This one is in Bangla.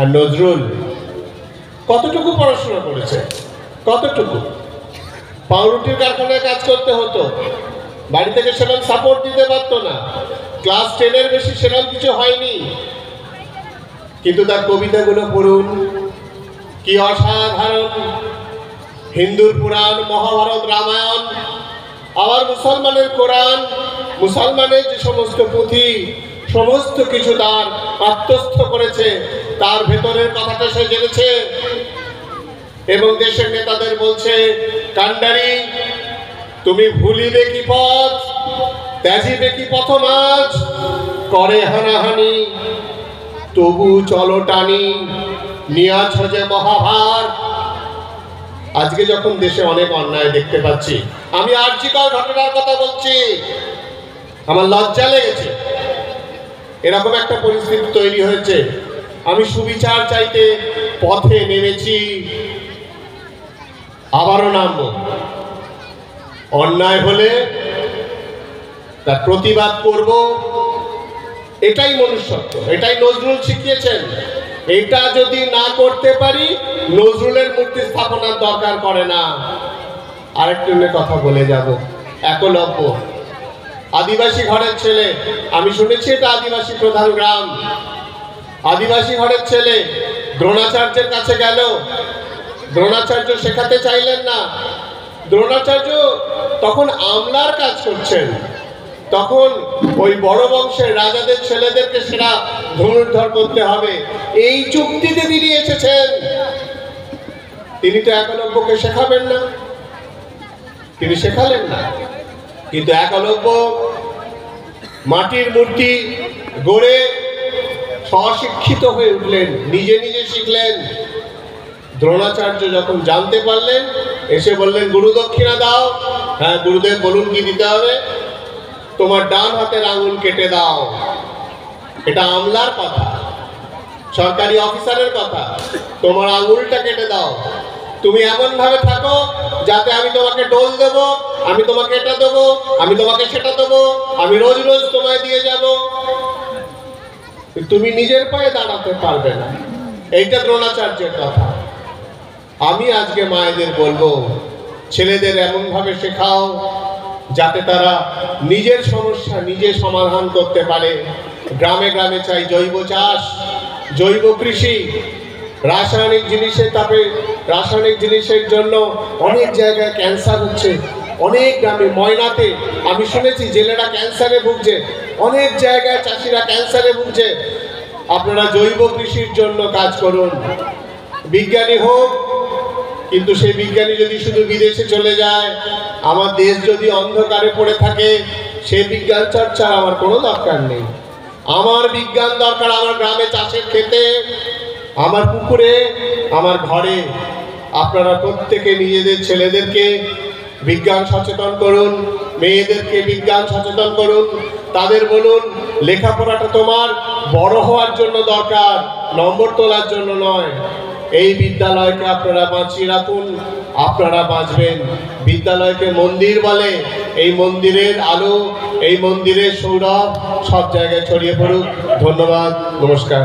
আর নজরুল কতটুকু পড়াশোনা করেছে, কতটুকু? পাউরুটির কারখানায় কাজ করতে হতো, বাড়ি থেকে সেরকম সাপোর্ট দিতে পারতো না, ক্লাস 10-এর বেশি সেরকম কিছু হয়নি, কিন্তু তার কবিতাগুলো পড়ুন, কি অসাধারণ! হিন্দুর পুরাণ, মহাভারত, রামায়ণ, আবার মুসলমানের কোরআন, মুসলমানের যে সমস্ত পুঁথি, সমস্ত কিছু তার আত্মস্থ করেছে, তার ভেতরের কথাটা সে জেনেছে। এবং দেশের নেতাদের বলছে, কান্ডারি তুমি ভুলিবে কি পথ, ত্যাজিবে কি পথমাজ, করে হানাহানি তবু চলো টানি, নিয়াছ যে মহাভার। আজকে যখন দেশে অনেক অন্যায় দেখতে পাচ্ছি, আমি আর্জিকর ঘটনার কথা বলছি, আমার লজ্জা লেগেছে। এরকম একটা পরিস্থিতি তৈরি হয়েছে, আমি সুবিচার চাইতে পথে নেমেছি, আবারও নামবো। অন্যায় হলে তার প্রতিবাদ করব, এটাই মনুষ্যত্ব, এটাই নজরুল শিখিয়েছেন। এটা যদি না করতে পারি, নজরুলের মূর্তি স্থাপনার দরকার পড়ে না। আরেকটু কথা বলে যাব, একলব্য আদিবাসী ঘরের ছেলে, আমি শুনেছি এটা আদিবাসী প্রধান গ্রাম, আদিবাসী ঘরের ছেলে দ্রোণাচার্যের কাছে গেল, দ্রোণাচার্য শেখাতে চাইলেন না। দ্রোণাচার্য তখন আমলার কাজ করছেন, তখন ওই বড় বংশের রাজাদের ছেলেদেরকে সেরা ধনুর্ধর করতে হবে, এই চুক্তিতে তিনি এসেছেন। তিনি তো একলব্যকে শেখাবেন না, তিনি শেখালেন না। কিন্তু একলব্য মাটির মূর্তি গড়ে স্বশিক্ষিত হয়ে উঠলেন, নিজে নিজে শিখলেন। দ্রোণাচার্য যখন জানতে পারলেন, এসে বললেন, গুরু দক্ষিণা দাও। হ্যাঁ গুরুদেব বলুন কি দিতে হবে? তোমার ডান হাতের আঙুল কেটে দাও। এটা আমলার কথা, সরকারি অফিসারের কথা। তোমার আঙুলটা কেটে দাও, তুমি এমন ভাবে থাকো যাতে আমি তোমাকে ডোল দেব, আমি তোমাকে এটা দেবো, আমি তোমাকে সেটা দেবো, আমি রোজ রোজ তোমায় দিয়ে যাব, তুমি নিজের পায়ে দাঁড়াতে পারবে না। এইটা দ্রোণাচার্যের কথা। আমি আজকে মায়েদের বলবো, ছেলেদের এমন ভাবে শেখাও যাতে তারা নিজের সমস্যা নিজে সমাধান করতে পারে। গ্রামে গ্রামে চাই জৈব চাষ, জৈব কৃষি। রাসায়নিক জিনিসের জন্য অনেক জায়গায় ক্যান্সার হচ্ছে, অনেক গ্রামে, ময়নাতে আমি শুনেছি জেলেরা ক্যান্সারে ভুগছে, অনেক জায়গায় চাষিরা ক্যান্সারে ভুগছে। আপনারা জৈব কৃষির জন্য কাজ করুন। বিজ্ঞানী হোক, কিন্তু সেই বিজ্ঞানী যদি শুধু বিদেশে চলে যায়, আমার দেশ যদি অন্ধকারে পড়ে থাকে, সেই বিজ্ঞান চর্চার আমার কোনো দরকার নেই। আমার বিজ্ঞান দরকার আমার গ্রামে চাষের ক্ষেতে, আমার পুকুরে, আমার ঘরে। আপনারা প্রত্যেকে নিজেদের ছেলেদেরকে বিজ্ঞান সচেতন করুন, মেয়েদেরকে বিজ্ঞান সচেতন করুন। তাদের বলুন, লেখাপড়াটা তোমার বড় হওয়ার জন্য দরকার, নম্বর তোলার জন্য নয়। এই বিদ্যালয়কে আপনারা বাঁচিয়ে রাখুন, আপনারা বাঁচবেন। বিদ্যালয়কে মন্দির বলে, এই মন্দিরের আলো, এই মন্দিরের সৌরভ সব জায়গায় ছড়িয়ে পড়ুক। ধন্যবাদ, নমস্কার।